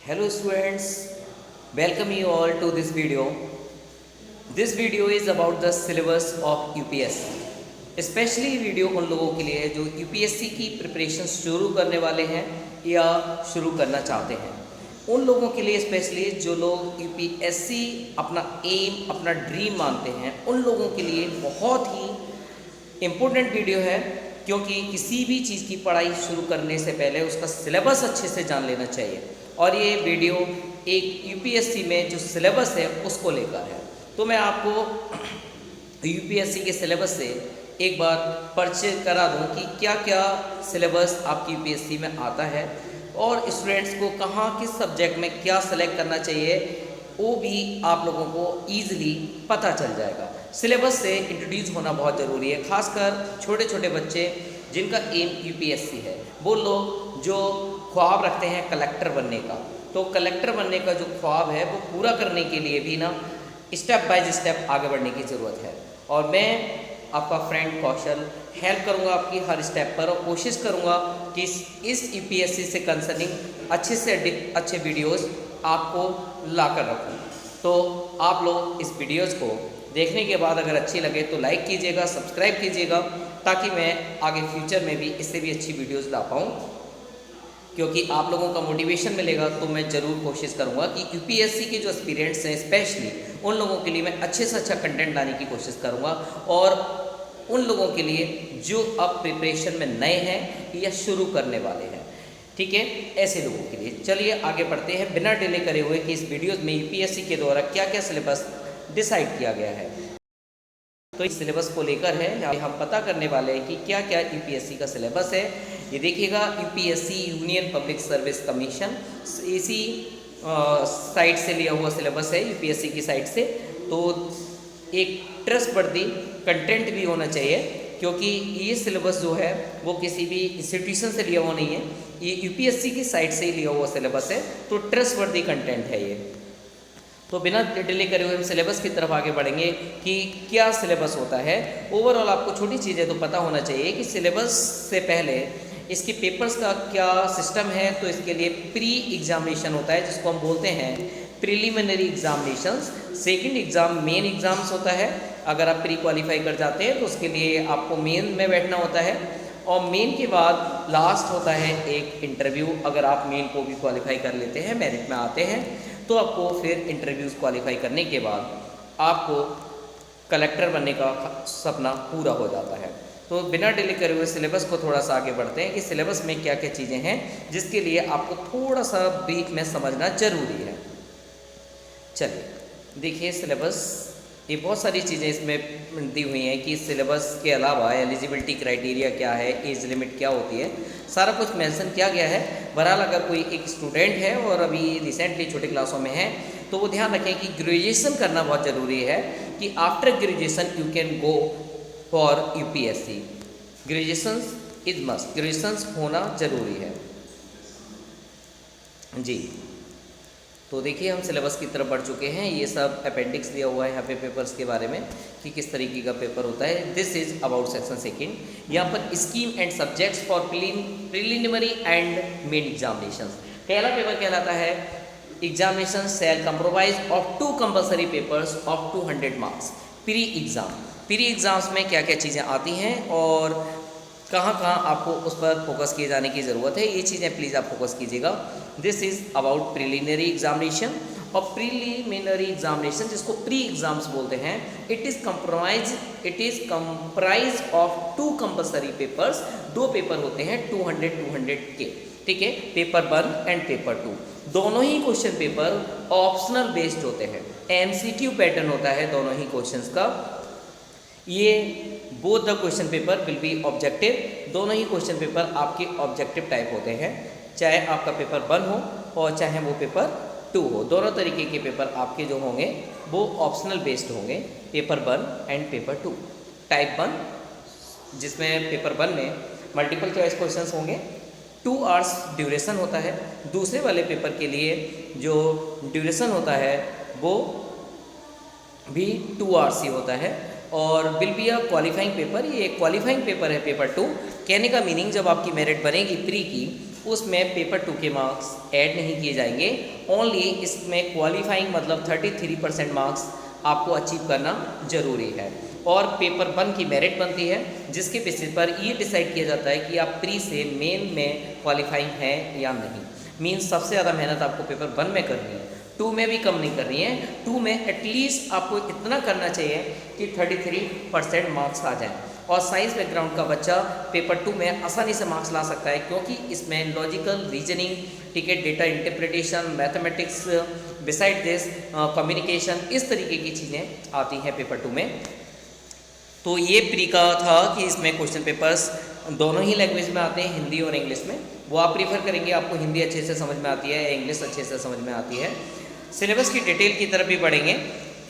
Hello students, welcome you all to this video. This video is about the syllabus of UPSC. Specially video उन लोगों के लिए है जो यूपीएससी की प्रिपरेशन शुरू करने वाले हैं या शुरू करना चाहते हैं। उन लोगों के लिए स्पेशली जो लोग यूपीएससी अपना एम अपना ड्रीम मानते हैं, उन लोगों के लिए बहुत ही इम्पोर्टेंट वीडियो है, क्योंकि किसी भी चीज़ की पढ़ाई शुरू करने से पहले उसका सिलेबस अच्छे से जान लेना चाहिए। और ये वीडियो एक यूपीएससी में जो सिलेबस है उसको लेकर है। तो मैं आपको यूपीएससी के सिलेबस से एक बार परिचय करा दूं कि क्या क्या सिलेबस आपकी यूपीएससी में आता है और स्टूडेंट्स को कहाँ किस सब्जेक्ट में क्या सेलेक्ट करना चाहिए, वो भी आप लोगों को ईजिली पता चल जाएगा। सिलेबस से इंट्रोड्यूस होना बहुत ज़रूरी है, खासकर छोटे छोटे बच्चे जिनका एम यूपीएससी है, वो लोग जो ख्वाब रखते हैं कलेक्टर बनने का। तो कलेक्टर बनने का जो ख्वाब है वो पूरा करने के लिए भी ना स्टेप बाय स्टेप आगे बढ़ने की ज़रूरत है। और मैं आपका फ्रेंड कौशल हेल्प करूंगा आपकी हर स्टेप पर, और कोशिश करूंगा कि इस यूपीएससी से कंसर्निंग अच्छे से अच्छे वीडियोस आपको ला कर रखूँ। तो आप लोग इस वीडियोस को देखने के बाद अगर अच्छी लगे तो लाइक कीजिएगा, सब्सक्राइब कीजिएगा, ताकि मैं आगे फ्यूचर में भी इससे भी अच्छी वीडियोस ला पाऊँ। क्योंकि आप लोगों का मोटिवेशन मिलेगा तो मैं ज़रूर कोशिश करूंगा कि यूपीएससी के जो एस्पिरेंट्स हैं स्पेशली उन लोगों के लिए मैं अच्छे से अच्छा कंटेंट लाने की कोशिश करूंगा, और उन लोगों के लिए जो अब प्रिपरेशन में नए हैं या शुरू करने वाले हैं, ठीक है, ऐसे लोगों के लिए। चलिए आगे बढ़ते हैं बिना डिले करे हुए कि इस वीडियो में यूपीएससी के द्वारा क्या क्या सिलेबस डिसाइड किया गया है। तो इस सिलेबस को लेकर है यहाँ हम पता करने वाले हैं कि क्या क्या यूपीएससी का सिलेबस है। ये देखिएगा, UPSC union public service commission इसी साइट से लिया हुआ सिलेबस है, यूपीएससी की साइट से। तो एक ट्रस्टवर्दी कंटेंट भी होना चाहिए, क्योंकि ये सिलेबस जो है वो किसी भी इंस्टीट्यूशन से लिया हुआ नहीं है, ये यूपीएससी की साइट से ही लिया हुआ सिलेबस है। तो ट्रस्टवर्दी कंटेंट है ये। तो बिना डिले करे हुए हम सिलेबस की तरफ आगे बढ़ेंगे कि क्या सिलेबस होता है। ओवरऑल आपको छोटी चीज़ें तो पता होना चाहिए कि सिलेबस से पहले इसके पेपर्स का क्या सिस्टम है। तो इसके लिए प्री एग्जामिनेशन होता है, जिसको हम बोलते हैं preliminary examinations. Second exam main exams होता है। अगर आप प्री क्वालिफाई कर जाते हैं तो उसके लिए आपको मेन में बैठना होता है, और मेन के बाद लास्ट होता है एक इंटरव्यू। अगर आप मेन को भी क्वालिफाई कर लेते हैं, मेरिट में आते हैं, तो आपको फिर इंटरव्यूज़ क्वालिफाई करने के बाद आपको कलेक्टर बनने का सपना पूरा हो जाता है। तो बिना डिले करे हुए सिलेबस को थोड़ा सा आगे बढ़ते हैं कि सिलेबस में क्या क्या चीज़ें हैं, जिसके लिए आपको थोड़ा सा ब्रीफ में समझना जरूरी है। चलिए देखिए सिलेबस, ये बहुत सारी चीज़ें इसमें दी हुई हैं कि सिलेबस के अलावा एलिजिबिलिटी क्राइटेरिया क्या है, एज लिमिट क्या होती है, सारा कुछ मेंशन किया गया है। बहरहाल अगर कोई एक स्टूडेंट है और अभी रिसेंटली छोटी क्लासों में है, तो वो ध्यान रखें कि ग्रेजुएशन करना बहुत ज़रूरी है, कि after graduation you can go for UPSC. Graduation is must, graduation होना ज़रूरी है जी। तो देखिए हम सिलेबस की तरफ बढ़ चुके हैं। ये सब अपेंडिक्स दिया हुआ है यहाँ पे पेपर्स के बारे में कि किस तरीके का पेपर होता है। This is about section second. यहाँ पर scheme and subjects for preliminary and main examinations. पहला पेपर कहलाता है examination shall compromise of 2 compulsory papers of 200 marks. Pre exam, pre exams में क्या क्या चीज़ें आती हैं और कहाँ कहाँ आपको उस पर फोकस किए जाने की ज़रूरत है, ये चीज़ें प्लीज़ आप फोकस कीजिएगा। This is about preliminary examination. और प्रिलिमिनरी एग्जामिनेशन जिसको प्री एग्जाम्स बोलते हैं, it is comprise of 2 compulsory papers. 2 paper होते हैं 200 के, ठीक है, पेपर 1 एंड पेपर 2। दोनों ही क्वेश्चन पेपर ऑप्शनल बेस्ड होते हैं, एमसीक्यू पैटर्न होता है दोनों ही क्वेश्चंस का। ये both the question paper will be objective. दोनों ही क्वेश्चन पेपर आपके ऑब्जेक्टिव टाइप होते हैं, चाहे आपका पेपर 1 हो और चाहे वो पेपर 2 हो। दोनों तरीके के पेपर आपके जो होंगे वो ऑप्शनल बेस्ड होंगे, पेपर 1 एंड पेपर 2। टाइप 1 जिसमें पेपर 1 में मल्टीपल चॉइस क्वेश्चंस होंगे, 2 आवर्स ड्यूरेशन होता है। दूसरे वाले पेपर के लिए जो ड्यूरेशन होता है वो भी 2 आवर्स ही होता है, और will be a qualifying paper. ये क्वालिफाइंग पेपर है पेपर 2। कहने का मीनिंग, जब आपकी मेरिट बनेगी प्री की उसमें पेपर 2 के मार्क्स ऐड नहीं किए जाएंगे। ओनली इसमें क्वालिफाइंग मतलब 33% मार्क्स आपको अचीव करना जरूरी है। और पेपर 1 की मेरिट बनती है, जिसके बेसिस पर ये डिसाइड किया जाता है कि आप प्री से मेन में क्वालिफाइंग हैं या नहीं। मीन्स सबसे ज़्यादा मेहनत आपको पेपर 1 में करनी है, 2 में भी कम नहीं करनी है। 2 में एटलीस्ट आपको इतना करना चाहिए कि 33% मार्क्स आ जाएं। और साइंस बैकग्राउंड का बच्चा पेपर 2 में आसानी से मार्क्स ला सकता है, क्योंकि इसमें लॉजिकल रीजनिंग, ठीक है, data interpretation, mathematics, beside this communication, इस तरीके की चीज़ें आती हैं पेपर 2 में। तो ये प्री का था कि इसमें क्वेश्चन पेपर्स दोनों ही लैंग्वेज में आते हैं, हिंदी और इंग्लिश में। वो आप प्रीफर करेंगे, आपको हिंदी अच्छे से समझ में आती है या इंग्लिश अच्छे से समझ में आती है। सिलेबस की डिटेल की तरफ भी पढ़ेंगे।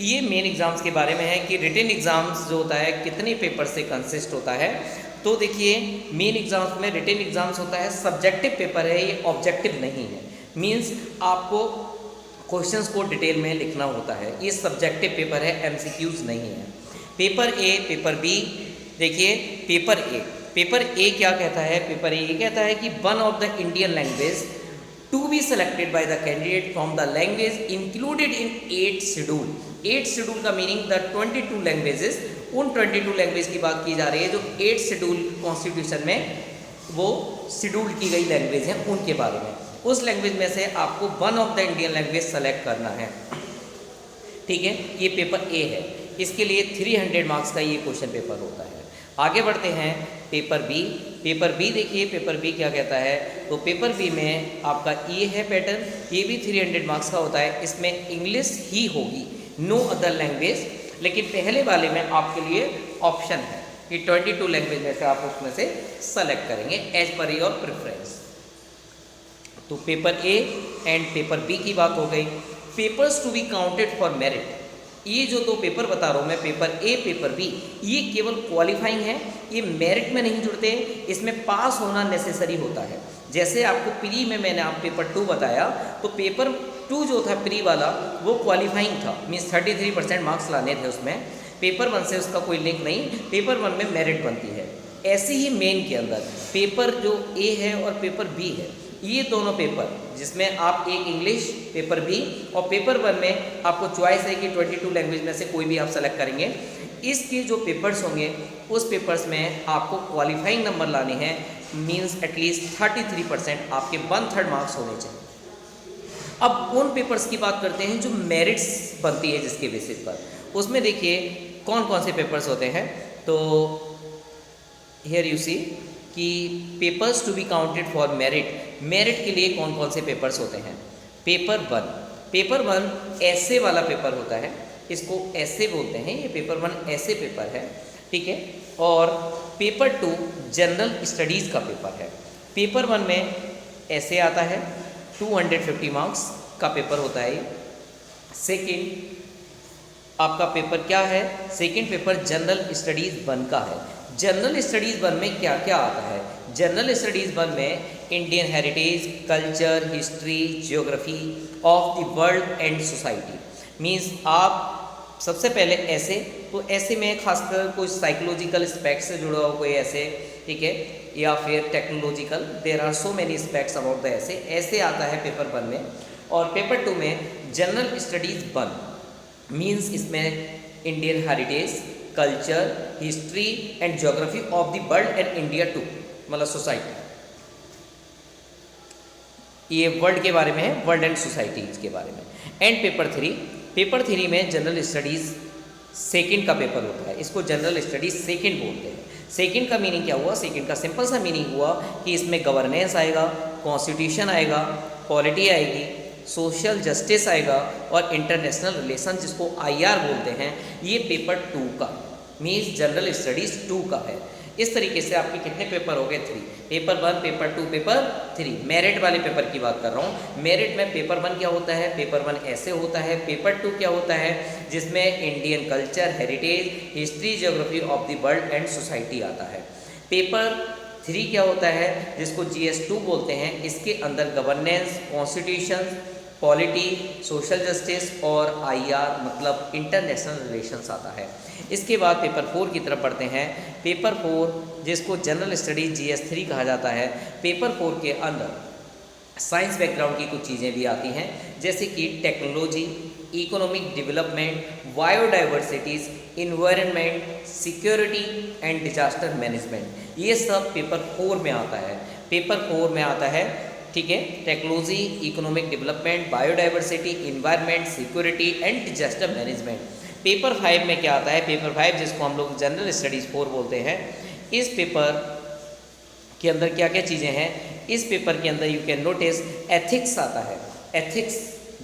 ये मेन एग्ज़ाम्स के बारे में है कि रिटन एग्ज़ाम्स जो होता है कितने पेपर से कंसिस्ट होता है। तो देखिए, मेन एग्ज़ाम्स में रिटन एग्ज़ाम्स होता है, सब्जेक्टिव पेपर है, ये ऑब्जेक्टिव नहीं है। मीन्स आपको क्वेश्चंस को डिटेल में लिखना होता है, ये सब्जेक्टिव पेपर है, एमसीक्यूज़ नहीं है। पेपर ए, पेपर बी, देखिए पेपर ए क्या कहता है? पेपर ए कहता है कि one of the Indian language to be selected by the candidate from the language included in 8th schedule. 8th schedule का मीनिंग द 22 लैंग्वेजेस, उन 22 language की बात की जा रही है जो 8th शेड्यूल कॉन्स्टिट्यूशन में वो शेड्यूल की गई लैंग्वेज हैं, उनके बारे में। उस लैंग्वेज में से आपको one of the Indian language select करना है, ठीक है। ये पेपर ए है, इसके लिए 300 मार्क्स का ये क्वेश्चन पेपर होता है। आगे बढ़ते हैं पेपर बी। पेपर बी देखिए, पेपर बी क्या कहता है? तो पेपर बी में आपका ये है पैटर्न, ये भी 300 मार्क्स का होता है। इसमें इंग्लिश ही होगी, नो अदर लैंग्वेज। लेकिन पहले वाले में आपके लिए ऑप्शन है कि 22 लैंग्वेज में से आप उसमें से सेलेक्ट करेंगे एज पर योर प्रेफरेंस। तो paper A and paper B की बात हो गई। Papers to be counted for merit, ये जो दो पेपर बता रहा हूँ मैं, पेपर ए पेपर बी, ये केवल क्वालिफाइंग है, ये मेरिट में नहीं जुड़ते, इसमें पास होना नेसेसरी होता है। जैसे आपको प्री में मैंने आप पेपर 2 बताया, तो पेपर 2 जो था प्री वाला वो क्वालिफाइंग था, मीन्स 33% मार्क्स लाने थे उसमें। पेपर 1 से उसका कोई लिंक नहीं, पेपर 1 में मेरिट बनती है। ऐसे ही मेन के अंदर पेपर जो ए है और पेपर बी है, ये दोनों पेपर जिसमें आप एक इंग्लिश पेपर बी और पेपर 1 में आपको चॉइस है कि 22 लैंग्वेज में से कोई भी आप सेलेक्ट करेंगे। इसके जो पेपर्स होंगे उस पेपर्स में आपको क्वालिफाइंग नंबर लाने हैं, मींस एटलीस्ट 33% आपके 1/3 मार्क्स होने चाहिए। अब उन पेपर्स की बात करते हैं जो मेरिट्स बनती है जिसके बेसिस पर, उसमें देखिए कौन कौन से पेपर्स होते हैं। तो हियर यू सी कि papers to be counted for merit, merit के लिए कौन कौन से पेपर्स होते हैं। पेपर 1, पेपर 1 ऐसे वाला पेपर होता है, इसको ऐसे बोलते हैं, ये पेपर 1 ऐसे पेपर है, ठीक है। और पेपर 2 जनरल स्टडीज़ का पेपर है। पेपर 1 में ऐसे आता है, 250 मार्क्स का पेपर होता है। सेकेंड आपका पेपर क्या है? सेकेंड पेपर जनरल स्टडीज़ 1 का है। जनरल स्टडीज़ 1 में क्या क्या आता है? जनरल स्टडीज़ 1 में Indian heritage, culture, history, geography of the world and society. Means आप सबसे पहले ऐसे, तो ऐसे में खासकर कुछ साइकोलॉजिकल एस्पेक्ट्स से जुड़ा हुआ कोई ऐसे, ठीक है, या फिर technological, there are so many aspects about the ऐसे, ऐसे आता है पेपर 1 में। और पेपर 2 में जनरल स्टडीज़ 1 मीन्स इसमें Indian heritage, culture, history and geography of the world and India too, मतलब सोसाइटी, ये वर्ल्ड के बारे में है, वर्ल्ड एंड सोसाइटीज के बारे में। एंड पेपर 3, पेपर 3 में जनरल स्टडीज़ सेकंड का पेपर होता है, इसको जनरल स्टडीज़ सेकंड बोलते हैं। सेकंड का मीनिंग क्या हुआ? सेकंड का सिंपल सा मीनिंग हुआ कि इसमें गवर्नेंस आएगा, कॉन्स्टिट्यूशन आएगा, पॉलिटी आएगी, सोशल जस्टिस आएगा और इंटरनेशनल रिलेशन जिसको IR बोलते हैं, ये पेपर 2 का, मीन्स जनरल स्टडीज़ 2 का है। इस तरीके से आपके कितने पेपर हो गए? 3। Paper 1, paper 2, paper 3। मेरिट वाले पेपर की बात कर रहा हूँ। मेरिट में पेपर 1 क्या होता है? पेपर 1 ऐसे होता है। पेपर 2 क्या होता है? जिसमें Indian culture, heritage, history, geography of the world and society आता है। पेपर 3 क्या होता है? जिसको GS2 बोलते हैं। इसके अंदर governance, constitution, polity, social justice और आईआर मतलब इंटरनेशनल रिलेशंस आता है। इसके बाद पेपर 4 की तरफ बढ़ते हैं। पेपर 4 जिसको जनरल स्टडीज GS3 कहा जाता है। पेपर 4 के अंदर साइंस बैकग्राउंड की कुछ चीज़ें भी आती हैं, जैसे कि technology, economic development, biodiversities, environment, security and disaster management, ये सब पेपर 4 में आता है। पेपर 4 में आता है, ठीक है, technology, economic development, biodiversity, environment, security and disaster management. Paper 5 में क्या आता है? पेपर 5 जिसको हम लोग जनरल स्टडीज़ 4 बोलते हैं, इस पेपर के अंदर क्या क्या चीज़ें हैं? इस पेपर के अंदर यू कैन नोटिस एथिक्स आता है। एथिक्स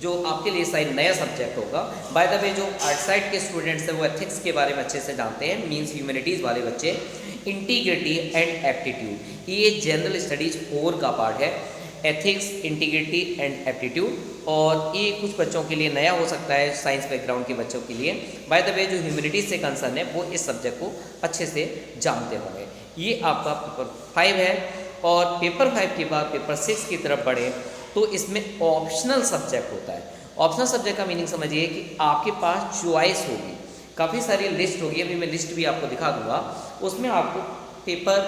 जो आपके लिए शायद नया सब्जेक्ट होगा। बाय द वे जो आर्ट साइड के स्टूडेंट्स हैं वो एथिक्स के बारे में अच्छे से जानते हैं, मीन्स ह्यूमैनिटीज़ वाले बच्चे। इंटीग्रिटी एंड एप्टीट्यूड, ये जनरल स्टडीज 4 का पार्ट है। एथिक्स, इंटीग्रिटी एंड एप्टीट्यूड, और ये कुछ बच्चों के लिए नया हो सकता है, साइंस बैकग्राउंड के बच्चों के लिए। बाय द वे जो ह्यूमैनिटीज़ से कंसर्न है वो इस सब्जेक्ट को अच्छे से जानते होंगे। ये आपका पेपर 5 है। और पेपर 5 के बाद पेपर 6 की तरफ बढ़े तो इसमें ऑप्शनल सब्जेक्ट होता है। ऑप्शनल सब्जेक्ट का मीनिंग समझिए कि आपके पास चॉइस होगी, काफ़ी सारी लिस्ट होगी, अभी मैं लिस्ट भी आपको दिखा दूंगा। उसमें आपको पेपर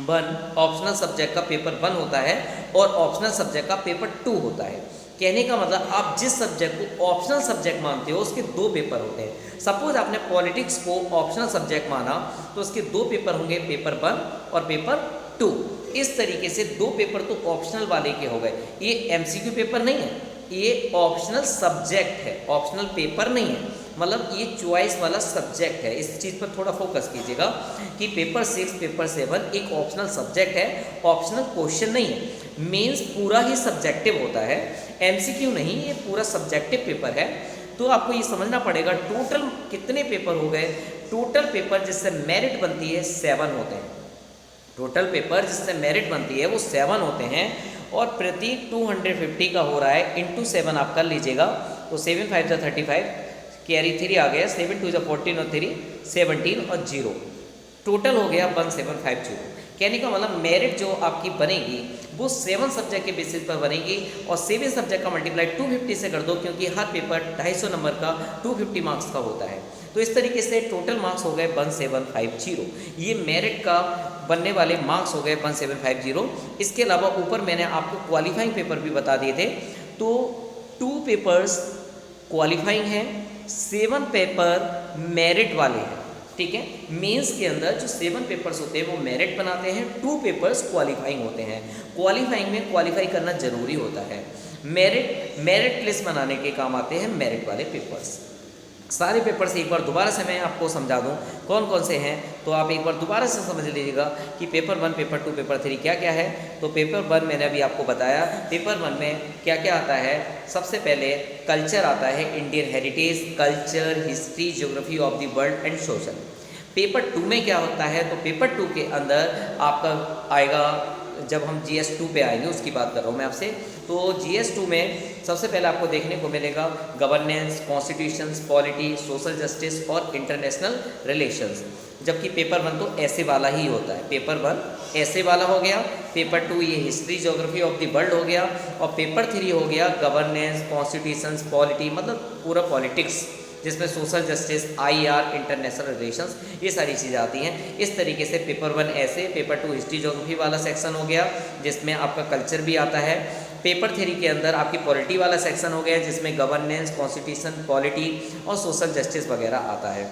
1 ऑप्शनल सब्जेक्ट का पेपर 1 होता है और ऑप्शनल सब्जेक्ट का पेपर 2 होता है। कहने का मतलब आप जिस सब्जेक्ट को ऑप्शनल सब्जेक्ट मानते हो उसके 2 पेपर होते हैं। सपोज आपने पॉलिटिक्स को ऑप्शनल सब्जेक्ट माना तो उसके 2 पेपर होंगे, पेपर 1 और पेपर 2। इस तरीके से 2 पेपर तो ऑप्शनल वाले के हो गए। ये MCQ पेपर नहीं है, ये ऑप्शनल सब्जेक्ट है, ऑप्शनल पेपर नहीं है, मतलब ये चॉइस वाला सब्जेक्ट है। इस चीज़ पर थोड़ा फोकस कीजिएगा कि पेपर 6, पेपर 7 एक ऑप्शनल सब्जेक्ट है, ऑप्शनल क्वेश्चन नहीं है। मेंस पूरा ही सब्जेक्टिव होता है, MCQ नहीं, ये पूरा सब्जेक्टिव पेपर है। तो आपको ये समझना पड़ेगा टोटल कितने पेपर हो गए। टोटल पेपर जिससे मेरिट बनती है 7 होते हैं। टोटल पेपर जिससे मेरिट बनती है वो 7 होते हैं, और प्रति 250 का हो रहा है, इंटू 7 आप कर लीजिएगा तो 7 5 जा 35, कैरी 3 आ गया, 7 2 जा 14 और 3 17 और 0, टोटल हो गया 1750। कहने का मतलब मेरिट जो आपकी बनेगी वो 7 सब्जेक्ट के बेसिस पर बनेगी, और 7 सब्जेक्ट का मल्टीप्लाई 250 से कर दो, क्योंकि हर पेपर 250 नंबर का 250 मार्क्स का होता है। तो इस तरीके से टोटल मार्क्स हो गए 1750। ये मेरिट का बनने वाले मार्क्स हो गए 1750। इसके अलावा ऊपर मैंने आपको क्वालिफाइंग पेपर भी बता दिए थे, तो 2 पेपर्स क्वालिफाइंग हैं, 7 पेपर मेरिट वाले हैं, ठीक है। मेंस के अंदर जो 7 पेपर्स होते हैं वो मेरिट बनाते हैं, 2 पेपर्स क्वालिफाइंग होते हैं। क्वालिफाइंग में क्वालिफाई करना जरूरी होता है। मेरिट लिस्ट बनाने के काम आते हैं मेरिट वाले पेपर्स। सारे पेपर्स एक बार दोबारा से मैं आपको समझा दूं कौन कौन से हैं, तो आप एक बार दोबारा से समझ लीजिएगा कि पेपर 1, पेपर 2, पेपर 3 क्या क्या है। तो पेपर 1 मैंने अभी आपको बताया, पेपर 1 में क्या क्या आता है। सबसे पहले कल्चर आता है, Indian heritage, culture, history, geography of the world and social. Paper 2 में क्या होता है, तो पेपर 2 के अंदर आपका आएगा, जब हम GS2 पे आएंगे उसकी बात कर रहा हूँ मैं आपसे। तो GS2 में सबसे पहले आपको देखने को मिलेगा governance, constitutions, polity, social justice और इंटरनेशनल रिलेशंस। जबकि पेपर 1 तो ऐसे वाला ही होता है। पेपर 1 ऐसे वाला हो गया, पेपर 2 ये history, geography of the world हो गया, और पेपर 3 हो गया गवर्नेंस, कॉन्स्टिट्यूशंस, पॉलिटी, मतलब पूरा पॉलिटिक्स, जिसमें social justice, IR, international relations, ये सारी चीज़ें आती हैं। इस तरीके से पेपर 1 ऐसे, पेपर 2 हिस्ट्री ज्योग्राफी वाला सेक्शन हो गया जिसमें आपका कल्चर भी आता है। पेपर 3 के अंदर आपकी पॉलिटी वाला सेक्शन हो गया जिसमें गवर्नेंस, कॉन्स्टिट्यूशन, पॉलिटी और सोशल जस्टिस वगैरह आता है।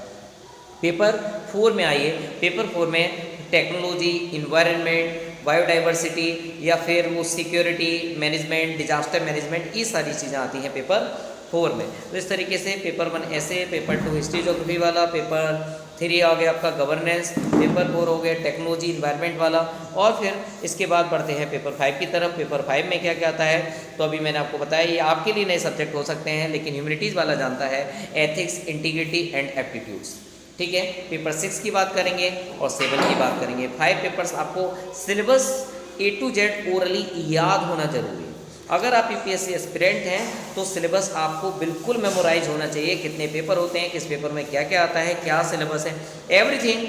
पेपर 4 में आइए, पेपर 4 में टेक्नोलॉजी, इन्वायरमेंट, बायोडाइवर्सिटी या फिर वो सिक्योरिटी मैनेजमेंट, डिजास्टर मैनेजमेंट, ये सारी चीज़ें आती हैं पेपर 4 में। तो इस तरीके से पेपर 1 ऐसे, पेपर 2 हिस्ट्री ज्योग्राफी वाला, पेपर 3 आ गया आपका गवर्नेंस, पेपर 4 हो गया टेक्नोलॉजी, इन्वायरमेंट वाला, और फिर इसके बाद बढ़ते हैं पेपर 5 की तरफ। पेपर 5 में क्या क्या आता है, तो अभी मैंने आपको बताया ये आपके लिए नए सब्जेक्ट हो सकते हैं, लेकिन ह्यूमैनिटीज़ वाला जानता है एथिक्स, इंटीग्रिटी एंड एप्टीट्यूड्स, ठीक है। पेपर 6 की बात करेंगे और 7 की बात करेंगे। 5 पेपर्स आपको syllabus A to Z orally याद होना जरूरी है। अगर आप UPSC एस्पिरेंट हैं तो सिलेबस आपको बिल्कुल मेमोराइज होना चाहिए, कितने पेपर होते हैं, किस पेपर में क्या क्या आता है, क्या सिलेबस है, everything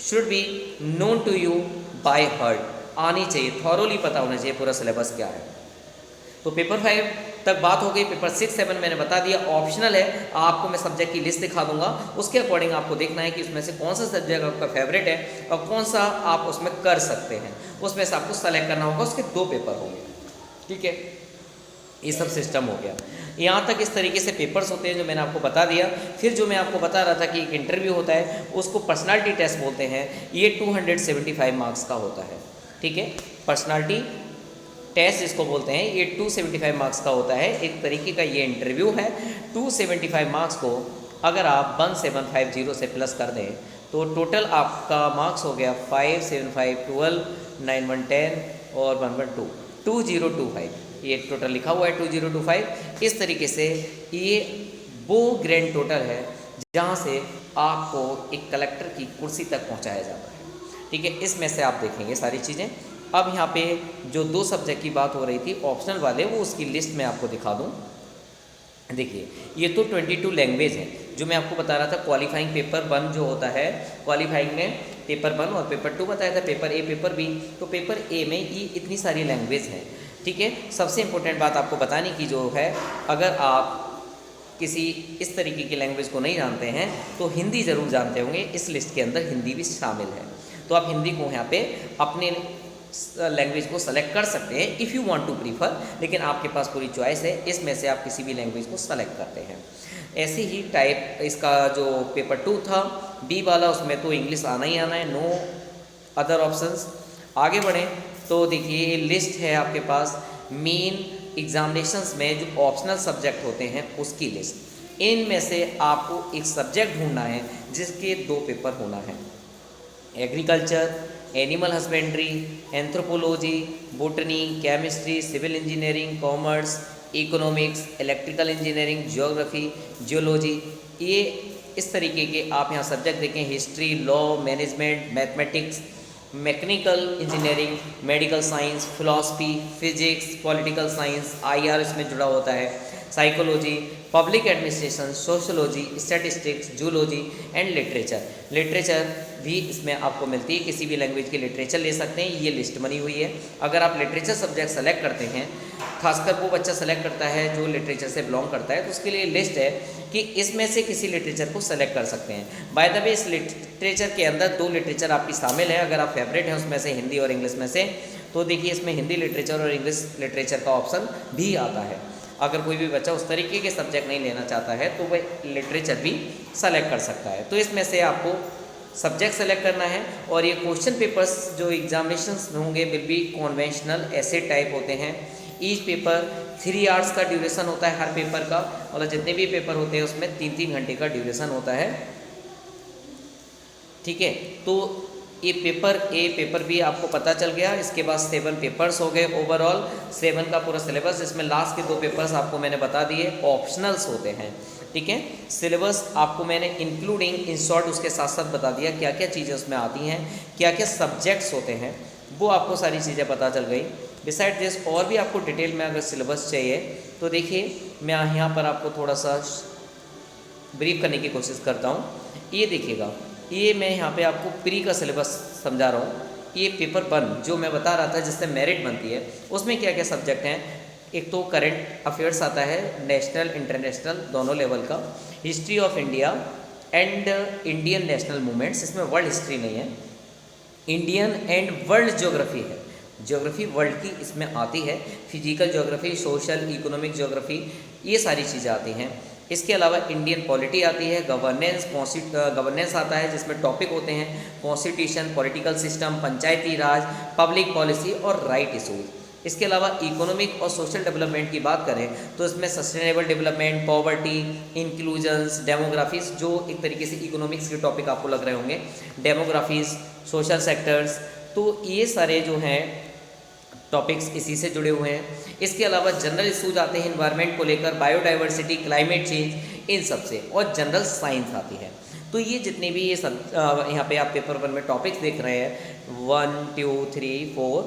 should be known to you by heart, आनी चाहिए, थॉरोली पता होना चाहिए पूरा सिलेबस क्या है। तो पेपर 5 तक बात हो गई। पेपर 6, 7 मैंने बता दिया ऑप्शनल है, आपको मैं सब्जेक्ट की लिस्ट दिखा दूंगा, उसके अकॉर्डिंग आपको देखना है कि उसमें से कौन सा सब्जेक्ट आपका फेवरेट है और कौन सा आप उसमें कर सकते हैं, उसमें से आपको सेलेक्ट करना होगा। उसके 2 पेपर होंगे, ठीक है। ये सब सिस्टम हो गया। यहाँ तक इस तरीके से पेपर्स होते हैं जो मैंने आपको बता दिया। फिर जो मैं आपको बता रहा था कि एक इंटरव्यू होता है, उसको पर्सनालिटी टेस्ट बोलते हैं। ये 275 मार्क्स का होता है, ठीक है। पर्सनालिटी टेस्ट जिसको बोलते हैं, ये 275 मार्क्स का होता है। एक तरीके का ये इंटरव्यू है। 275 मार्क्स को अगर आप 1750 से प्लस कर दें तो टोटल आपका मार्क्स हो गया 5, 7, 5, 12, 9, 1, 10 और 1, 1, 2, 2025। ये टोटल लिखा हुआ है 2025। इस तरीके से ये वो ग्रैंड टोटल है जहाँ से आपको एक कलेक्टर की कुर्सी तक पहुँचाया जाता है, ठीक है। इसमें से आप देखेंगे सारी चीज़ें। अब यहाँ पे जो 2 सब्जेक्ट की बात हो रही थी ऑप्शनल वाले, वो उसकी लिस्ट में आपको दिखा दूँ। देखिए ये तो 22 लैंग्वेज है जो मैं आपको बता रहा था। क्वालिफाइंग पेपर 1 जो होता है, क्वालिफाइंग में पेपर 1 और पेपर 2 बताया था, पेपर ए पेपर बी। तो पेपर ए में ये इतनी सारी लैंग्वेज हैं, ठीक है। सबसे इम्पोर्टेंट बात आपको बताने की जो है, अगर आप किसी इस तरीके की लैंग्वेज को नहीं जानते हैं तो हिंदी ज़रूर जानते होंगे। इस लिस्ट के अंदर हिंदी भी शामिल है, तो आप हिंदी को यहाँ पे अपने लैंग्वेज को सेलेक्ट कर सकते हैं if you want to prefer, लेकिन आपके पास पूरी चॉइस है, इसमें से आप किसी भी लैंग्वेज को सेलेक्ट करते हैं। ऐसे ही टाइप इसका जो पेपर 2 था बी वाला, उसमें तो इंग्लिश आना ही आना है, नो अदर ऑप्शंस। आगे बढ़ें तो देखिए ये लिस्ट है आपके पास मेन एग्जामिनेशंस में जो ऑप्शनल सब्जेक्ट होते हैं उसकी लिस्ट। इनमें से आपको एक सब्जेक्ट ढूंढना है जिसके 2 पेपर होना है। Agriculture, animal husbandry, anthropology, botany, chemistry, civil engineering, commerce, economics, electrical engineering, geography, geology. ये इस तरीके के आप यहाँ सब्जेक्ट देखें, history, law, management, mathematics, mechanical engineering, medical science, philosophy, physics, political science, IR इसमें जुड़ा होता है, psychology, public administration, sociology, statistics, zoology and literature. Literature भी इसमें आपको मिलती है, किसी भी लैंग्वेज की लिटरेचर ले सकते हैं, ये लिस्ट बनी हुई है। अगर आप लिटरेचर सब्जेक्ट सेलेक्ट करते हैं, खासकर वो बच्चा सेलेक्ट करता है जो लिटरेचर से बिलोंग करता है, तो उसके लिए लिस्ट है कि इसमें से किसी लिटरेचर को सेलेक्ट कर सकते हैं। बाय द वे इस लिटरेचर के अंदर 2 लिटरेचर आपकी शामिल है, अगर आप फेवरेट हैं उसमें से हिंदी और इंग्लिश में से, तो देखिए इसमें हिंदी लिटरेचर और इंग्लिश लिटरेचर का ऑप्शन भी आता है। अगर कोई भी बच्चा उस तरीके के सब्जेक्ट नहीं लेना चाहता है तो वह लिटरेचर भी सेलेक्ट कर सकता है। तो इसमें से आपको सब्जेक्ट सेलेक्ट करना है। और ये क्वेश्चन पेपर्स जो एग्जामिनेशंस होंगे विल बी कॉन्वेंशनल ऐसे टाइप होते हैं। ईच पेपर 3 आवर्स का ड्यूरेशन होता है हर पेपर का, और जितने भी पेपर होते हैं उसमें 3-3 घंटे का ड्यूरेशन होता है, ठीक है। तो ये पेपर ए पेपर बी आपको पता चल गया। इसके बाद 7 पेपर्स हो गए ओवरऑल, 7 का पूरा सिलेबस। इसमें लास्ट के 2 पेपर्स आपको मैंने बता दिए ऑप्शनल्स होते हैं, ठीक है। सिलेबस आपको मैंने इंक्लूडिंग इन शॉर्ट उसके साथ साथ बता दिया क्या क्या चीज़ें उसमें आती हैं, क्या क्या सब्जेक्ट्स होते हैं, वो आपको सारी चीज़ें पता चल गई। बिसाइड दिस और भी आपको डिटेल में अगर सिलेबस चाहिए तो देखिए मैं यहाँ पर आपको थोड़ा सा ब्रीफ करने की कोशिश करता हूँ। ये देखिएगा, ये मैं यहाँ पे आपको प्री का सिलेबस समझा रहा हूँ। ये पेपर 1 जो मैं बता रहा था जिससे मेरिट बनती है, उसमें क्या क्या सब्जेक्ट हैं। एक तो करंट अफेयर्स आता है, नेशनल इंटरनेशनल दोनों लेवल का, history of India and Indian national movements, इसमें वर्ल्ड हिस्ट्री नहीं है, इंडियन एंड वर्ल्ड ज्योग्राफी है, ज्योग्राफी वर्ल्ड की इसमें आती है, physical geography, social economic geography, ये सारी चीज़ें आती हैं। इसके अलावा इंडियन पॉलिटी आती है, गवर्नेंस आता है जिसमें टॉपिक होते हैं कॉन्स्टिट्यूशन, पॉलिटिकल सिस्टम, पंचायती राज, पब्लिक पॉलिसी और राइट इशूज़। इसके अलावा इकोनॉमिक और सोशल डेवलपमेंट की बात करें तो इसमें सस्टेनेबल डेवलपमेंट, पॉवर्टी, इंक्लूजन्स, डेमोग्राफीज़, जो एक तरीके से इकोनॉमिक्स के टॉपिक आपको लग रहे होंगे, डेमोग्राफीज़, सोशल सेक्टर्स, तो ये सारे जो हैं टॉपिक्स इसी से जुड़े हुए हैं। इसके अलावा जनरल इशूज आते हैं इन्वायरमेंट को लेकर, बायोडाइवर्सिटी, क्लाइमेट चेंज, इन सब से, और जनरल साइंस आती है। तो ये जितने भी ये सब यहाँ पे आप पेपर 1 में टॉपिक्स देख रहे हैं 1, 2, 3, 4,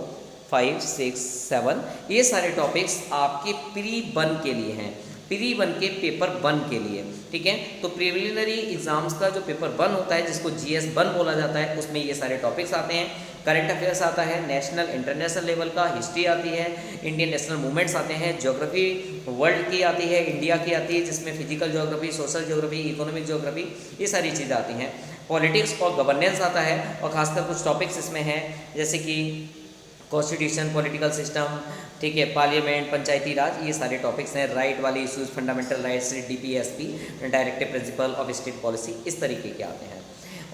5, 6, 7, ये सारे टॉपिक्स आपके प्री 1 के लिए हैं, प्री 1 के पेपर 1 के लिए, ठीक है। तो प्रिलिमिनरी एग्जाम्स का जो पेपर 1 होता है जिसको GS 1 बोला जाता है, उसमें ये सारे टॉपिक्स आते हैं। करंट अफेयर्स आता है नेशनल इंटरनेशनल लेवल का, हिस्ट्री आती है, इंडियन नेशनल मूवमेंट्स आते हैं, ज्योग्राफी वर्ल्ड की आती है, इंडिया की आती है जिसमें physical geography, social geography, economic geography, ये सारी चीज़ें आती हैं। पॉलिटिक्स और गवर्नेंस आता है और खासकर कुछ टॉपिक्स इसमें हैं जैसे कि कॉन्स्टिट्यूशन, पॉलिटिकल सिस्टम, ठीक है, पार्लियामेंट, पंचायती राज, ये सारे टॉपिक्स हैं। राइट वाले issues, fundamental rights, DPSP, directive principle of state policy, इस तरीके के आते हैं।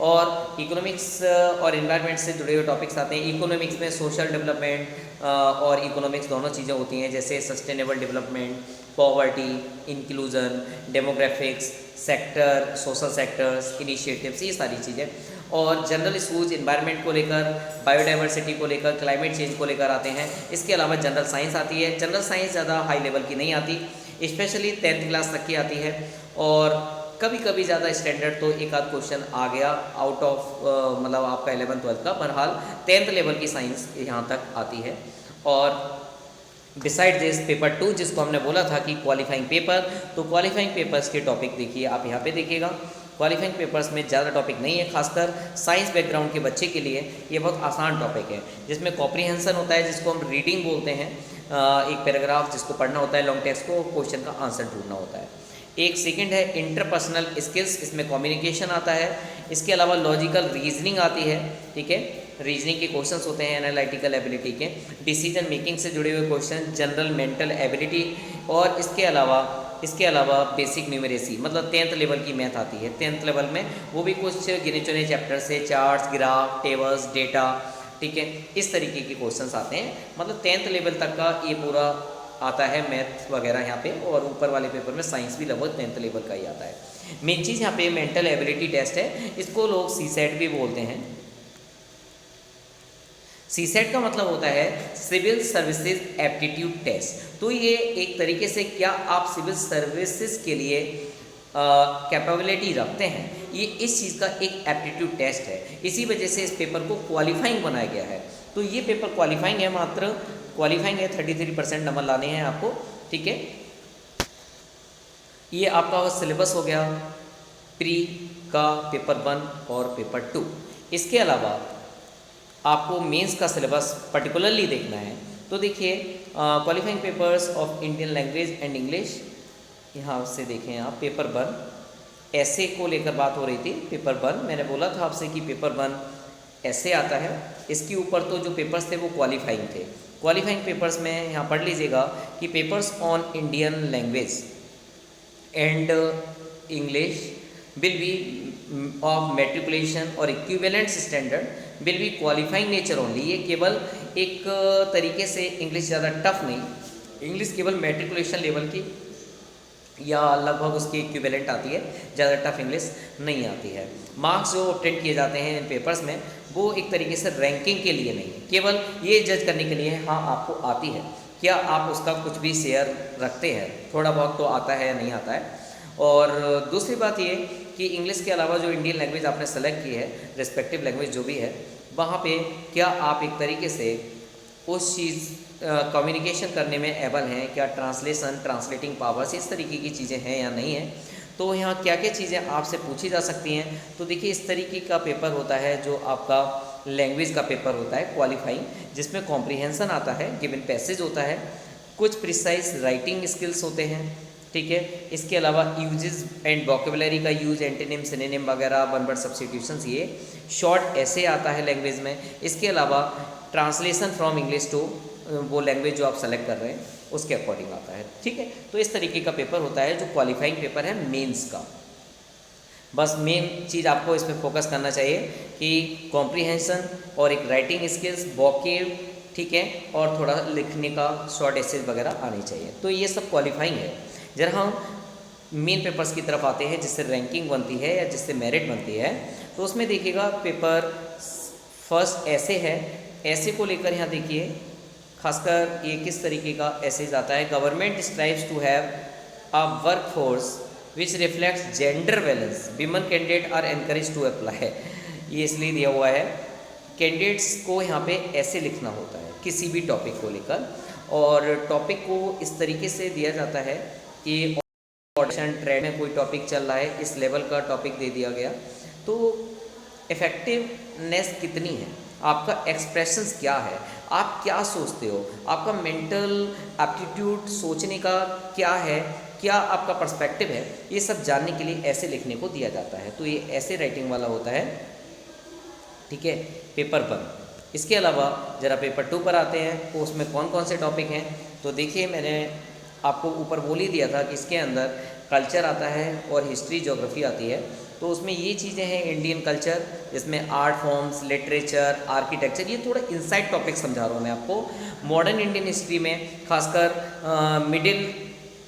और इकोनॉमिक्स और इन्वायरमेंट से जुड़े हुए टॉपिक्स आते हैं। इकोनॉमिक्स में सोशल डेवलपमेंट और इकोनॉमिक्स दोनों चीज़ें होती हैं जैसे sustainable development, poverty, inclusion, demographics, sector, social sectors, initiatives, ये सारी चीज़ें। और जनरल इशूज इन्वायरमेंट को लेकर, बायोडाइवर्सिटी को लेकर, क्लाइमेट चेंज को लेकर आते हैं। इसके अलावा जनरल साइंस आती है। जनरल साइंस ज़्यादा हाई लेवल की नहीं आती, स्पेशली 10th क्लास तक की आती है। और कभी कभी ज़्यादा स्टैंडर्ड तो एक आध क्वेश्चन आ गया आउट ऑफ मतलब आपका 11th 12th का, बहरहाल 10th लेवल की साइंस यहाँ तक आती है। और बिसाइड दिस पेपर 2 जिसको हमने बोला था कि क्वालिफाइंग पेपर, तो क्वालिफाइंग पेपर्स के टॉपिक देखिए आप यहाँ पे देखिएगा। क्वालिफाइंग पेपर्स में ज़्यादा टॉपिक नहीं है, खासकर साइंस बैकग्राउंड के बच्चे के लिए ये बहुत आसान टॉपिक है जिसमें कॉम्प्रीहेंशन होता है जिसको हम रीडिंग बोलते हैं, एक पैराग्राफ जिसको पढ़ना होता है, लॉन्ग टेक्स्ट को, क्वेश्चन का आंसर ढूंढना होता है। एक सेकंड है इंटरपर्सनल स्किल्स, इसमें कम्युनिकेशन आता है। इसके अलावा लॉजिकल रीजनिंग आती है, ठीक है, रीजनिंग के क्वेश्चंस होते हैं एनालिटिकल एबिलिटी के, डिसीजन मेकिंग से जुड़े हुए क्वेश्चन, जनरल मेंटल एबिलिटी, और इसके अलावा बेसिक न्यूमेरेसी, मतलब 10th लेवल की मैथ आती है। 10th लेवल में वो भी कुछ गिने चुने चैप्टर से, चार्ट्स, ग्राफ, टेबल्स, डेटा, ठीक है, इस तरीके के क्वेश्चंस आते हैं। मतलब 10th लेवल तक का ये पूरा आता है मैथ वगैरह यहाँ पे। और ऊपर वाले पेपर में साइंस भी लगभग 10th लेवल का ही आता है। मेन चीज़ यहाँ पे मेंटल एबिलिटी टेस्ट है, इसको लोग सीसेट भी बोलते हैं। सीसेट का मतलब होता है सिविल सर्विसेज एप्टीट्यूड टेस्ट। तो ये एक तरीके से क्या आप सिविल सर्विसेज के लिए कैपेबिलिटी रखते हैं, ये इस चीज़ का एक एप्टीट्यूड टेस्ट है। इसी वजह से इस पेपर को क्वालिफाइंग बनाया गया है। तो ये पेपर क्वालिफाइंग है, मात्र क्वालिफाइंग है, 33% नंबर लाने हैं आपको, ठीक है। ये आपका सिलेबस हो गया प्री का पेपर 1 और पेपर 2। इसके अलावा आपको मेंस का सिलेबस पर्टिकुलरली देखना है तो देखिए qualifying papers of Indian language and English, यहाँ से देखें आप पेपर 1 ऐसे को लेकर बात हो रही थी। पेपर 1 मैंने बोला था आपसे कि पेपर 1 ऐसे आता है, इसके ऊपर तो जो पेपर्स थे वो क्वालिफाइंग थे। क्वालिफाइंग पेपर्स में यहाँ पढ़ लीजिएगा कि papers on Indian language and English will be of matriculation और equivalent standard will be qualifying nature only. ये केवल एक तरीके से इंग्लिश ज़्यादा टफ नहीं, इंग्लिश केवल मेट्रिकुलेशन लेवल की या लगभग उसकी इक्विवेलेंट आती है, ज़्यादा टफ इंग्लिश नहीं आती है। मार्क्स जो ऑब्टेन किए जाते हैं इन पेपर्स में वो एक तरीके से रैंकिंग के लिए नहीं है, केवल ये जज करने के लिए हाँ आपको आती है, क्या आप उसका कुछ भी शेयर रखते हैं, थोड़ा बहुत तो आता है या नहीं आता है। और दूसरी बात ये कि इंग्लिश के अलावा जो इंडियन लैंग्वेज आपने सेलेक्ट की है, रिस्पेक्टिव लैंग्वेज जो भी है, वहाँ पे क्या आप एक तरीके से उस चीज़ कम्युनिकेशन करने में एबल हैं, क्या ट्रांसलेशन, ट्रांसलेटिंग पावर्स, इस तरीके की चीज़ें हैं या नहीं है। तो यहाँ क्या क्या चीज़ें आपसे पूछी जा सकती हैं। तो देखिए इस तरीके का पेपर होता है जो आपका लैंग्वेज का पेपर होता है क्वालिफाइंग, जिसमें कॉम्प्रीहेंसन आता है, गिवन पैसेज होता है, कुछ प्रिसाइज राइटिंग स्किल्स होते हैं, ठीक है। इसके अलावा यूजेस एंड वोकेबुलरी का यूज, एंटोनिम, सिनोनिम वगैरह, वन वर्ड सब्स्टिट्यूशंस, ये शॉर्ट ऐसे आता है लैंग्वेज में। इसके अलावा ट्रांसलेशन फ्रॉम इंग्लिश टू वो लैंग्वेज जो आप सेलेक्ट कर रहे हैं उसके अकॉर्डिंग आता है, ठीक है। तो इस तरीके का पेपर होता है जो क्वालिफाइंग पेपर है मेंस का। बस मेन चीज़ आपको इसमें फोकस करना चाहिए कि कॉम्प्रीहेंशन और एक राइटिंग स्किल्स, वोकेब, ठीक है, और थोड़ा लिखने का शॉर्ट एसेज वगैरह आनी चाहिए। तो ये सब क्वालिफाइंग है। जरा हम मेन पेपर्स की तरफ आते हैं जिससे रैंकिंग बनती है या जिससे मेरिट बनती है। तो उसमें देखिएगा पेपर फर्स्ट ऐसे है, ऐसे को लेकर यहाँ देखिए खासकर ये किस तरीके का एसेज आता है। Government strives to have a workforce which reflects gender balance, women candidate are encourage to apply. ये इसलिए दिया हुआ है, कैंडिडेट्स को यहाँ पे ऐसे लिखना होता है किसी भी टॉपिक को लेकर, और टॉपिक को इस तरीके से दिया जाता है कि ऑडिशन ट्रेड में कोई टॉपिक चल रहा है, इस लेवल का टॉपिक दे दिया गया, तो इफ़ेक्टिवनेस कितनी है आपका एक्सप्रेशंस क्या है, आप क्या सोचते हो, आपका मेंटल एप्टीट्यूड सोचने का क्या है, क्या आपका पर्सपेक्टिव है, ये सब जानने के लिए ऐसे लिखने को दिया जाता है। तो ये ऐसे राइटिंग वाला होता है, ठीक है, पेपर 1। इसके अलावा ज़रा पेपर 2 पर आते हैं, तो उसमें कौन कौन से टॉपिक हैं। तो देखिए, मैंने आपको ऊपर बोल ही दिया था कि इसके अंदर कल्चर आता है और हिस्ट्री ज्योग्राफी आती है। तो उसमें ये चीज़ें हैं, इंडियन कल्चर, जिसमें आर्ट फॉर्म्स, लिटरेचर, आर्किटेक्चर, ये थोड़ा इनसाइड टॉपिक समझा रहा हूँ मैं आपको। मॉडर्न इंडियन हिस्ट्री में खासकर middle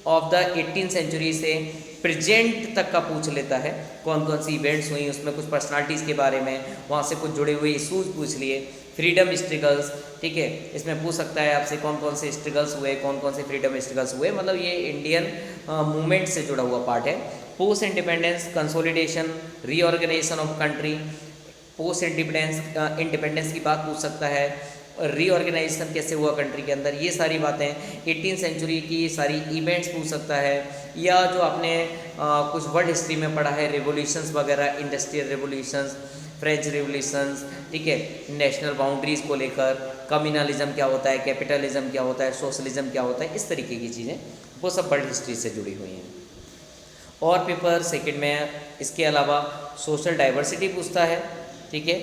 of the 18th century से प्रेजेंट तक का पूछ लेता है, कौन कौन सी इवेंट्स हुई, उसमें कुछ पर्सनालिटीज़ के बारे में, वहाँ से कुछ जुड़े हुए इशूज़ पूछ लिए। फ्रीडम स्ट्रगल्स, ठीक है, इसमें पूछ सकता है आपसे कौन कौन से स्ट्रगल्स हुए, कौन कौन से फ्रीडम स्ट्रगल्स हुए, मतलब ये इंडियन मूवमेंट से जुड़ा हुआ पार्ट है। Post independence, consolidation, reorganisation of country, post independence की बात पूछ सकता है, रीऑर्गेनाइजेशन कैसे हुआ कंट्री के अंदर, ये सारी बातें। 18th सेंचुरी की सारी इवेंट्स पूछ सकता है, या जो आपने कुछ वर्ल्ड हिस्ट्री में पढ़ा है, रेवोल्यूशंस वगैरह, इंडस्ट्रियल रेवोल्यूशंस, फ्रेंच रेवोल्यूशंस, ठीक है, नेशनल बाउंड्रीज़ को लेकर, कम्युनलिज्म क्या होता है, कैपिटलिज्म क्या होता है, सोशलिज्म क्या होता है, इस तरीके की चीज़ें वो सब वर्ल्ड हिस्ट्री से जुड़ी हुई हैं। और पेपर 2 में इसके अलावा सोशल डाइवर्सिटी पूछता है, ठीक है,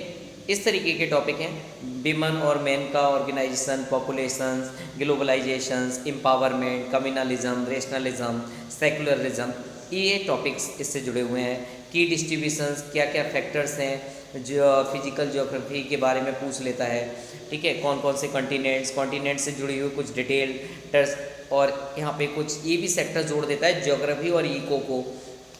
इस तरीके के टॉपिक हैं। विमन और मेन का organization, populations, globalizations, empowerment, communalism, rationalism, secularism, ये टॉपिक्स इससे जुड़े हुए हैं। की डिस्ट्रीब्यूशंस, क्या क्या फैक्टर्स हैं, जो फिजिकल ज्योग्राफी के बारे में पूछ लेता है, ठीक है, कौन कौन से कॉन्टिनेंट से जुड़ी हुई कुछ डिटेल टर्स, और यहाँ पे कुछ ये भी सेक्टर जोड़ देता है ज्योग्राफी और इको को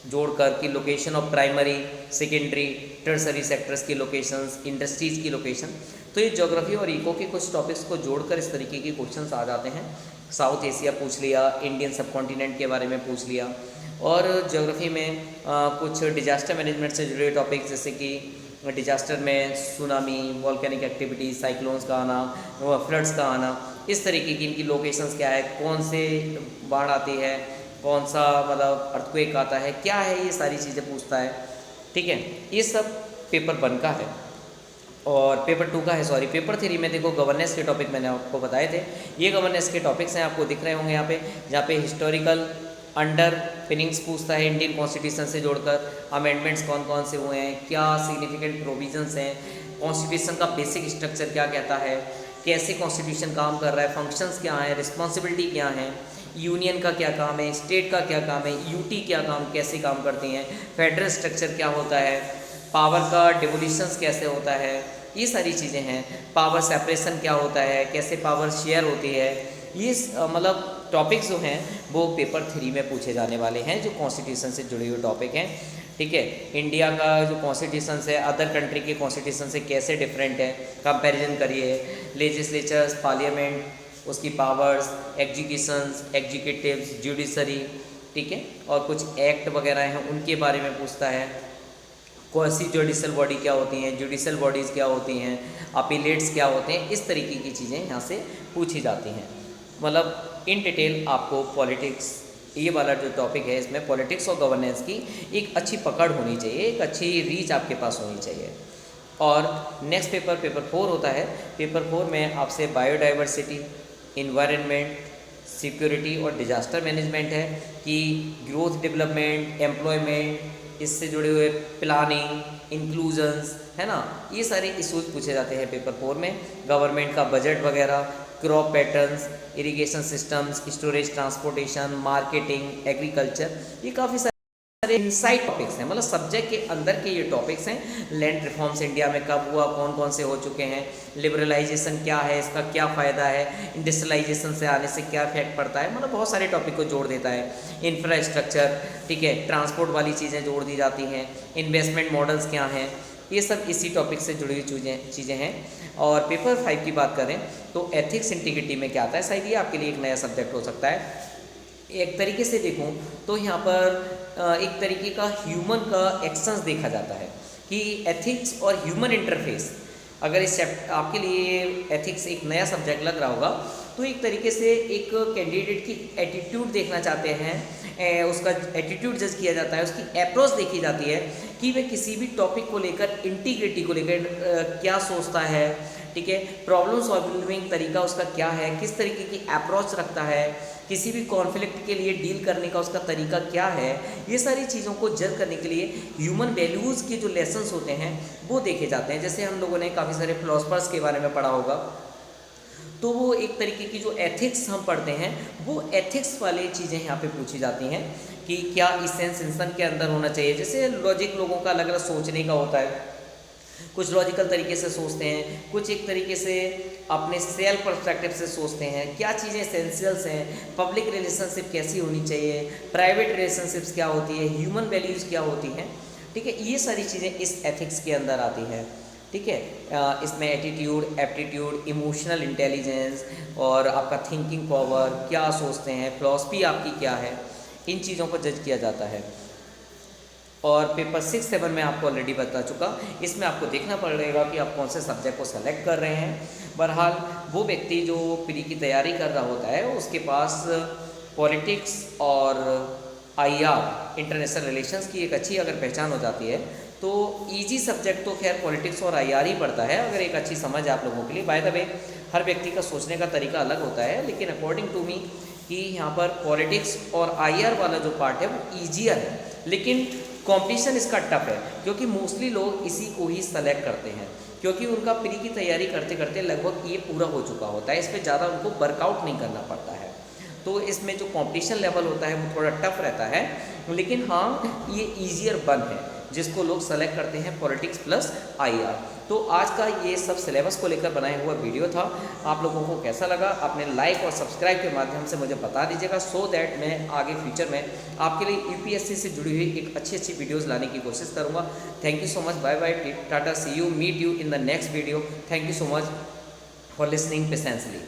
जोड़कर, कि location of primary, secondary, tertiary sectors की लोकेशंस, इंडस्ट्रीज़ की लोकेशन। तो ये ज्योग्राफी और इको के कुछ टॉपिक्स को जोड़कर इस तरीके के क्वेश्चंस आ जाते हैं। साउथ एशिया पूछ लिया, इंडियन सब कॉन्टिनेंट के बारे में पूछ लिया। और ज्योग्राफी में कुछ डिजास्टर मैनेजमेंट से जुड़े टॉपिक्स, जैसे कि डिजास्टर में सुनामी, वॉल्केनिक एक्टिविटीज, साइक्लोन्स का आना, फ्लड्स का आना, इस तरीके की इनकी लोकेशंस क्या है, कौन से बाढ़ आती है, कौन सा मतलब अर्थक्वेक आता है, क्या है, ये सारी चीज़ें पूछता है, ठीक है। ये सब पेपर 1 का है। और पेपर 2 का है, सॉरी, पेपर 3 में देखो गवर्नेंस के टॉपिक मैंने आपको बताए थे। ये गवर्नेंस के टॉपिक्स हैं, आपको दिख रहे होंगे यहाँ पे, जहाँ पे हिस्टोरिकल अंडर पिनिंग्स पूछता है, इंडियन कॉन्स्टिट्यूशन से जोड़कर अमेंडमेंट्स कौन कौन से हुए हैं, क्या सिग्निफिकेंट प्रोविजंस हैं, कॉन्स्टिट्यूशन का बेसिक स्ट्रक्चर क्या कहता है, कैसे कॉन्स्टिट्यूशन काम कर रहा है, फंक्शंस क्या हैं, रिस्पॉन्सिबिलिटी क्या हैं, यूनियन का क्या काम है, स्टेट का क्या काम है, यूटी क्या काम, कैसे काम करती हैं, फेडरल स्ट्रक्चर क्या होता है, पावर का डिवोल्यूशंस कैसे होता है, ये सारी चीज़ें हैं। पावर सेपरेशन क्या होता है, कैसे पावर शेयर होती है, ये मतलब टॉपिक्स जो हैं वो पेपर 3 में पूछे जाने वाले हैं, जो कॉन्स्टिट्यूशन से जुड़े हुए टॉपिक हैं, ठीक है। इंडिया का जो कॉन्स्टिट्यूशन है अदर कंट्री के कॉन्स्टिट्यूशन से कैसे डिफरेंट है, कंपैरिजन करिए। लेजिस्लेचर्स, पार्लियामेंट, उसकी पावर्स, एग्जीक्यूशंस, एग्जीक्यूटिव्स, जुडिशरी, ठीक है, और कुछ एक्ट वगैरह हैं उनके बारे में पूछता है। कौन सी जुडिशल बॉडी क्या होती हैं, जुडिशल बॉडीज़ क्या होती हैं, अपीलेट्स क्या होते हैं, इस तरीके की चीज़ें यहाँ से पूछी जाती हैं। मतलब इन डिटेल आपको पॉलिटिक्स, ये वाला जो टॉपिक है, इसमें पॉलिटिक्स और गवर्नेंस की एक अच्छी पकड़ होनी चाहिए, एक अच्छी रीच आपके पास होनी चाहिए। और नेक्स्ट पेपर, पेपर 4 होता है। पेपर 4 में आपसे बायोडाइवर्सिटी, इन्वायरमेंट, सिक्योरिटी और डिजास्टर मैनेजमेंट है, कि ग्रोथ, डेवलपमेंट, एम्प्लॉयमेंट, इससे जुड़े हुए प्लानिंग, इंक्लूजन्स, है ना, ये सारे इशूज़ पूछे जाते हैं पेपर 4 में। गवर्नमेंट का बजट वगैरह, crop patterns, irrigation systems, storage, transportation, marketing, agriculture, ये काफ़ी सारे इनसाइड टॉपिक्स हैं, मतलब सब्जेक्ट के अंदर के ये टॉपिक्स हैं। लैंड रिफॉर्म्स इंडिया में कब हुआ, कौन कौन से हो चुके हैं, लिबरलाइजेशन क्या है, इसका क्या फ़ायदा है, इंडस्ट्रियलाइजेशन से आने से क्या इफेक्ट पड़ता है, मतलब बहुत सारे टॉपिक को जोड़ देता है। इंफ्रास्ट्रक्चर, ठीक है, ट्रांसपोर्ट वाली चीज़ें जोड़ दी जाती हैं, इन्वेस्टमेंट मॉडल्स क्या हैं, ये सब इसी टॉपिक से जुड़ी हुई चीज़ें हैं। और पेपर 5 की बात करें तो एथिक्स इंटीग्रिटी में क्या आता है, शायद ये आपके लिए एक नया सब्जेक्ट हो सकता है। एक तरीके से देखूं तो यहाँ पर एक तरीके का ह्यूमन का एक्शंस देखा जाता है, कि एथिक्स और ह्यूमन इंटरफेस, अगर इस आपके लिए एथिक्स एक नया सब्जेक्ट लग रहा होगा, तो एक तरीके से एक कैंडिडेट की एटीट्यूड देखना चाहते हैं, उसका एटीट्यूड जज किया जाता है, उसकी अप्रोच देखी जाती है कि वह किसी भी टॉपिक को लेकर, इंटीग्रिटी को लेकर क्या सोचता है, ठीक है, प्रॉब्लम सॉल्विंग तरीका उसका क्या है, किस तरीके की अप्रोच रखता है, किसी भी कॉन्फ्लिक्ट के लिए डील करने का उसका तरीका क्या है। ये सारी चीज़ों को जज करने के लिए ह्यूमन वैल्यूज़ के जो लेसन्स होते हैं वो देखे जाते हैं। जैसे हम लोगों ने काफ़ी सारे फिलोसफर्स के बारे में पढ़ा होगा, तो वो एक तरीके की जो एथिक्स हम पढ़ते हैं वो एथिक्स वाली चीज़ें यहाँ पे पूछी जाती हैं कि क्या इसेंस इंसान के अंदर होना चाहिए। जैसे लॉजिक लोगों का अलग अलग सोचने का होता है, कुछ लॉजिकल तरीके से सोचते हैं, कुछ एक तरीके से अपने सेल्फ पर्सपेक्टिव से सोचते हैं, क्या चीज़ें एसेंशियल्स हैं, पब्लिक रिलेशनशिप कैसी होनी चाहिए, प्राइवेट रिलेशनशिप्स क्या होती है, ह्यूमन वैल्यूज़ क्या होती हैं, ठीक है, ये सारी चीज़ें इस एथिक्स के अंदर आती हैं, ठीक है। इसमें एटीट्यूड, एप्टीट्यूड, इमोशनल इंटेलिजेंस और आपका थिंकिंग पावर, क्या सोचते हैं, फिलॉसफी आपकी क्या है, इन चीज़ों को जज किया जाता है। और पेपर 6-7 में आपको ऑलरेडी बता चुका, इसमें आपको देखना पड़ेगा कि आप कौन से सब्जेक्ट को सेलेक्ट कर रहे हैं। बहरहाल वो व्यक्ति जो प्री की तैयारी कर रहा होता है उसके पास पॉलिटिक्स और आईआर, इंटरनेशनल रिलेशंस की एक अच्छी अगर पहचान हो जाती है तो इजी सब्जेक्ट तो खैर पॉलिटिक्स और आईआर ही पड़ता है, अगर एक अच्छी समझ है आप लोगों के लिए। बाय द वे हर व्यक्ति का सोचने का तरीका अलग होता है, लेकिन अकॉर्डिंग टू मी कि यहाँ पर पॉलिटिक्स और आईआर वाला जो पार्ट है वो ईजियर है, लेकिन कंपटीशन इसका टफ है क्योंकि मोस्टली लोग इसी को ही सेलेक्ट करते हैं क्योंकि उनका प्री की तैयारी करते करते लगभग ये पूरा हो चुका होता है, इस पर ज़्यादा उनको वर्कआउट नहीं करना पड़ता है। तो इसमें जो कंपटीशन लेवल होता है वो थोड़ा टफ रहता है, लेकिन हाँ ये ईजियर वन है जिसको लोग सेलेक्ट करते हैं पॉलिटिक्स प्लस आईआर। तो आज का ये सब सिलेबस को लेकर बनाया हुआ वीडियो था, आप लोगों को कैसा लगा आपने लाइक और सब्सक्राइब के माध्यम से मुझे बता दीजिएगा, सो दैट मैं आगे फ्यूचर में आपके लिए यूपीएससी से जुड़ी हुई एक अच्छी वीडियोज़ लाने की कोशिश करूँगा। Thank you so much, bye bye, tata, see you, meet you in the next video. Thank you so much for listening patiently.